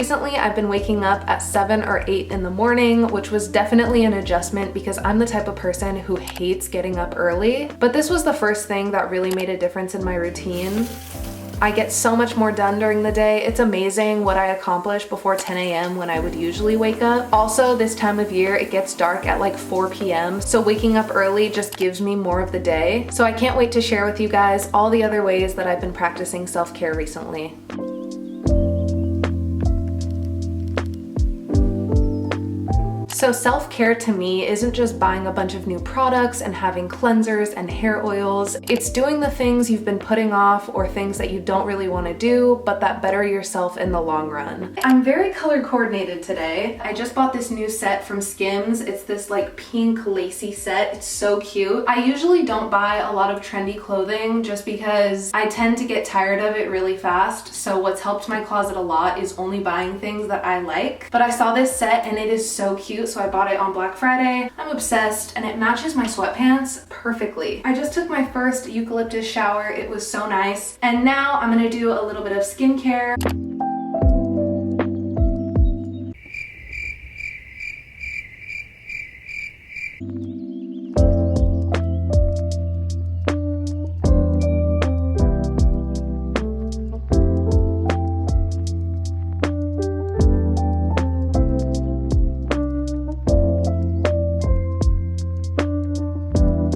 recently I've been waking up at 7 or 8 in the morning, which was definitely an adjustment because I'm the type of person who hates getting up early. But this was the first thing that really made a difference in my routine. I get so much more done during the day. It's amazing what I accomplish before 10 a.m. when I would usually wake up. Also, this time of year, it gets dark at like 4 p.m. So waking up early just gives me more of the day. So I can't wait to share with you guys all the other ways that I've been practicing self-care recently. So self-care to me isn't just buying a bunch of new products and having cleansers and hair oils. It's doing the things you've been putting off or things that you don't really want to do, but that better yourself in the long run. I'm very color coordinated today. I just bought this new set from Skims. It's this like pink lacy set. It's so cute. I usually don't buy a lot of trendy clothing just because I tend to get tired of it really fast. So what's helped my closet a lot is only buying things that I like. But I saw this set and it is so cute. So I bought it on Black Friday. I'm obsessed and it matches my sweatpants perfectly. I just took my first eucalyptus shower. It was so nice. And now I'm gonna do a little bit of skincare.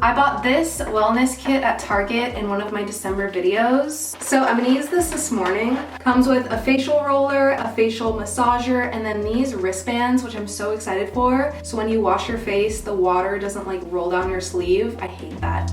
I bought this wellness kit at Target in one of my December videos. So I'm gonna use this morning. Comes with a facial roller, a facial massager, and then these wristbands, which I'm so excited for. So when you wash your face, the water doesn't like roll down your sleeve. I hate that.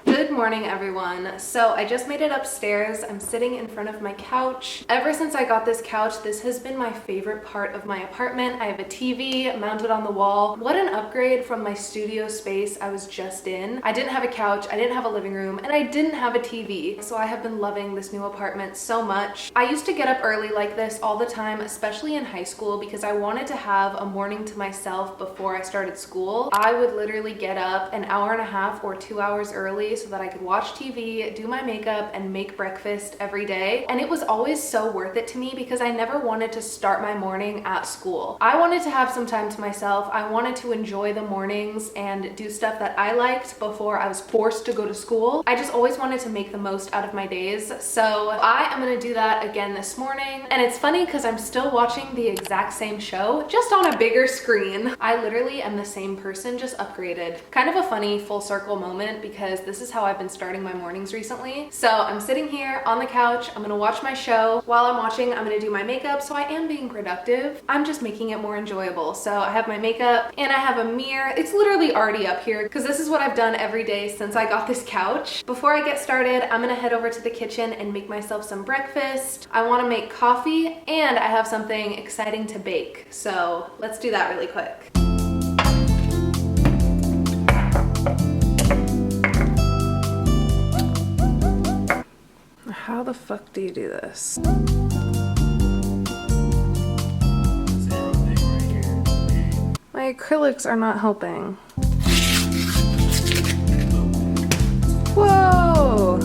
Good morning, everyone. So I just made it upstairs. I'm sitting in front of my couch. Ever since I got this couch, this has been my favorite part of my apartment. I have a TV mounted on the wall. What an upgrade from my studio space I was just in. I didn't have a couch, I didn't have a living room, and I didn't have a TV. So I have been loving this new apartment so much. I used to get up early like this all the time, especially in high school, because I wanted to have a morning to myself before I started school. I would literally get up an hour and a half or 2 hours early so that I could watch TV, do my makeup, and make breakfast every day. And it was always so worth it to me because I never wanted to start my morning at school. I wanted to have some time to myself. I wanted to enjoy the mornings and do stuff that I liked before I was forced to go to school. I just always wanted to make the most out of my days. So I am gonna do that again this morning. And it's funny because I'm still watching the exact same show, just on a bigger screen. I literally am the same person, just upgraded. Kind of a funny full circle moment because this is how I've been starting my mornings recently. So I'm sitting here on the couch. I'm gonna watch my show. While I'm watching, I'm gonna do my makeup. So I am being productive. I'm just making it more enjoyable. So I have my makeup and I have a mirror. It's literally already up here because this is what I've done every day since I got this couch. Before I get started, I'm gonna head over to the kitchen and make myself some breakfast. I wanna make coffee and I have something exciting to bake. So let's do that really quick. How the fuck do you do this? My acrylics are not helping. Whoa!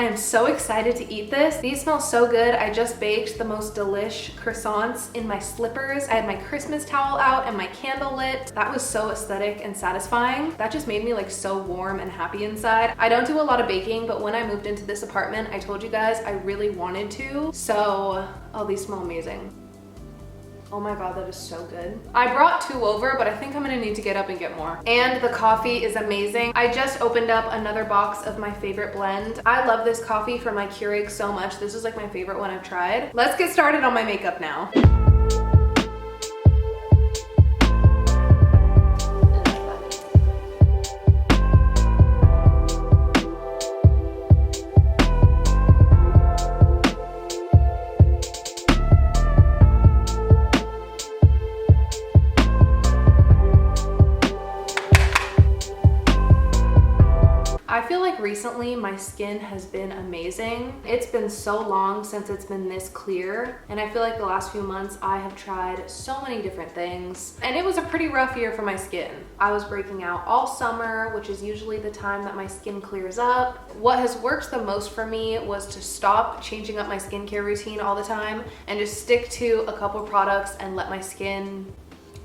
I am so excited to eat this. These smell so good. I just baked the most delish croissants in my slippers. I had my Christmas towel out and my candle lit. That was so aesthetic and satisfying. That just made me like so warm and happy inside. I don't do a lot of baking, but when I moved into this apartment, I told you guys I really wanted to. So, oh, these smell amazing. Oh my God, that is so good. I brought 2 over, but I think I'm gonna need to get up and get more. And the coffee is amazing. I just opened up another box of my favorite blend. I love this coffee from my Keurig so much. This is like my favorite one I've tried. Let's get started on my makeup now. Recently, my skin has been amazing. It's been so long since it's been this clear, and I feel like the last few months I have tried so many different things, and it was a pretty rough year for my skin. I was breaking out all summer, which is usually the time that my skin clears up. What has worked the most for me was to stop changing up my skincare routine all the time and just stick to a couple products and let my skin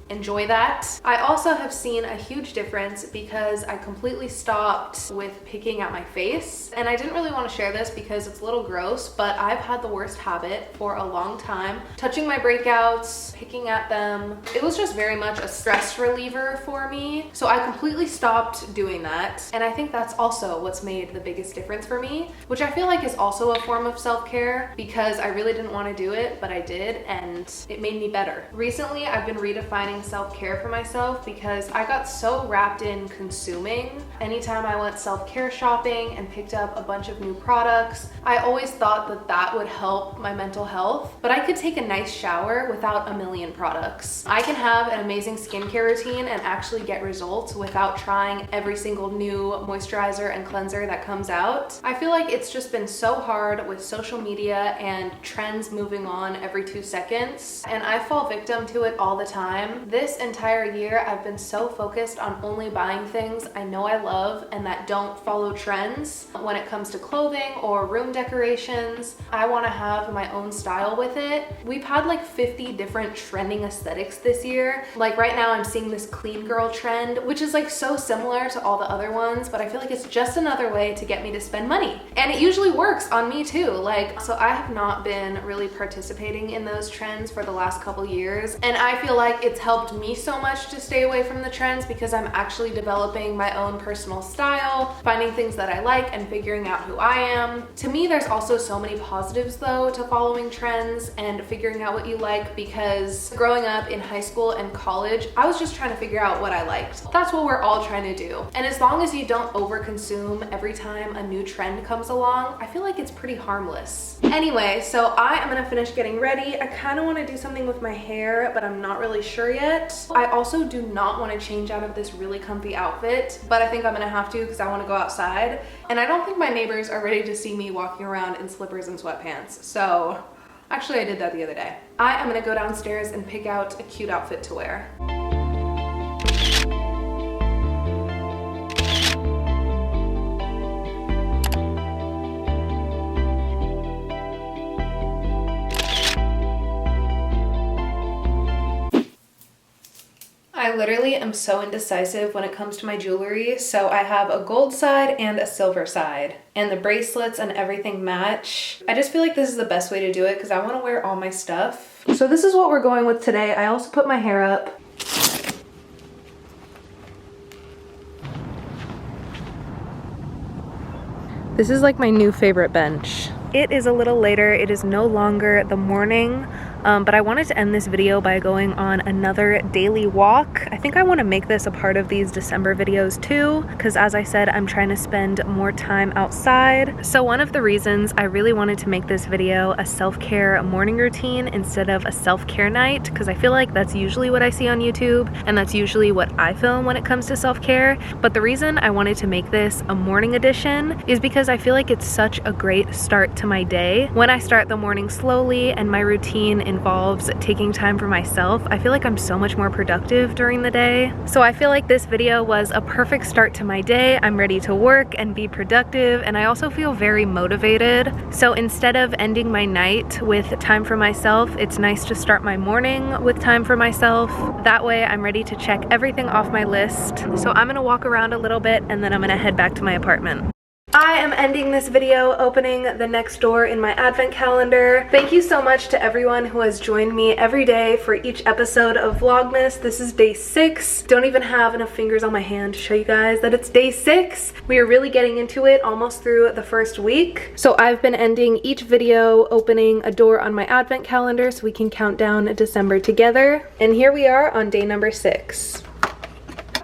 enjoy that. I also have seen a huge difference because I completely stopped with picking at my face. And I didn't really want to share this because it's a little gross, but I've had the worst habit for a long time. Touching my breakouts, picking at them. It was just very much a stress reliever for me. So I completely stopped doing that. And I think that's also what's made the biggest difference for me, which I feel like is also a form of self-care because I really didn't want to do it, but I did, and it made me better. Recently, I've been redefining self-care for myself because I got so wrapped in consuming. Anytime I went self-care shopping and picked up a bunch of new products, I always thought that that would help my mental health, but I could take a nice shower without a million products. I can have an amazing skincare routine and actually get results without trying every single new moisturizer and cleanser that comes out. I feel like it's just been so hard with social media and trends moving on every 2 seconds, and I fall victim to it all the time. This entire year, I've been so focused on only buying things I know I love and that don't follow trends. When it comes to clothing or room decorations, I want to have my own style with it. We've had like 50 different trending aesthetics this year. Like right now, I'm seeing this clean girl trend, which is like so similar to all the other ones, but I feel like it's just another way to get me to spend money. And it usually works on me too. Like, so I have not been really participating in those trends for the last couple years. And I feel like it's helped me so much to stay away from the trends because I'm actually developing my own personal style, finding things that I like and figuring out who I am. To me, there's also so many positives though to following trends and figuring out what you like, because growing up in high school and college, I was just trying to figure out what I liked. That's what we're all trying to do. And as long as you don't overconsume every time a new trend comes along, I feel like it's pretty harmless. Anyway, so I am gonna finish getting ready. I kind of want to do something with my hair, but I'm not really sure yet. I also do not want to change out of this really comfy outfit, but I think I'm gonna have to because I want to go outside. And I don't think my neighbors are ready to see me walking around in slippers and sweatpants. So actually I did that the other day. I am gonna go downstairs and pick out a cute outfit to wear. I literally am so indecisive when it comes to my jewelry. So I have a gold side and a silver side, and the bracelets and everything match. I just feel like this is the best way to do it because I want to wear all my stuff. So this is what we're going with today. I also put my hair up. This is like my new favorite bench. It is a little later. It is no longer the morning, but I wanted to end this video by going on another daily walk. I think I want to make this a part of these December videos too, because as I said, I'm trying to spend more time outside. So one of the reasons I really wanted to make this video a self-care morning routine instead of a self-care night, because I feel like that's usually what I see on YouTube, and that's usually what I film when it comes to self-care. But the reason I wanted to make this a morning edition is because I feel like it's such a great start to my day. When I start the morning slowly and my routine in involves taking time for myself, I feel like I'm so much more productive during the day. So I feel like this video was a perfect start to my day. I'm ready to work and be productive, and I also feel very motivated. So instead of ending my night with time for myself, it's nice to start my morning with time for myself. That way I'm ready to check everything off my list. So I'm gonna walk around a little bit and then I'm gonna head back to my apartment. I am ending this video opening the next door in my advent calendar. Thank you so much to everyone who has joined me every day for each episode of Vlogmas. This is day 6. Don't even have enough fingers on my hand to show you guys that it's day 6. We are really getting into it, almost through the first week. So I've been ending each video opening a door on my advent calendar so we can count down December together. And here we are on day number 6.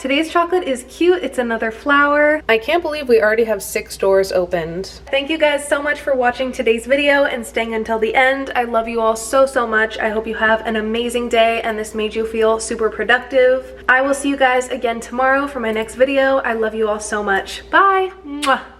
Today's chocolate is cute. It's another flower. I can't believe we already have 6 doors opened. Thank you guys so much for watching today's video and staying until the end. I love you all so, so much. I hope you have an amazing day and this made you feel super productive. I will see you guys again tomorrow for my next video. I love you all so much. Bye. Mwah.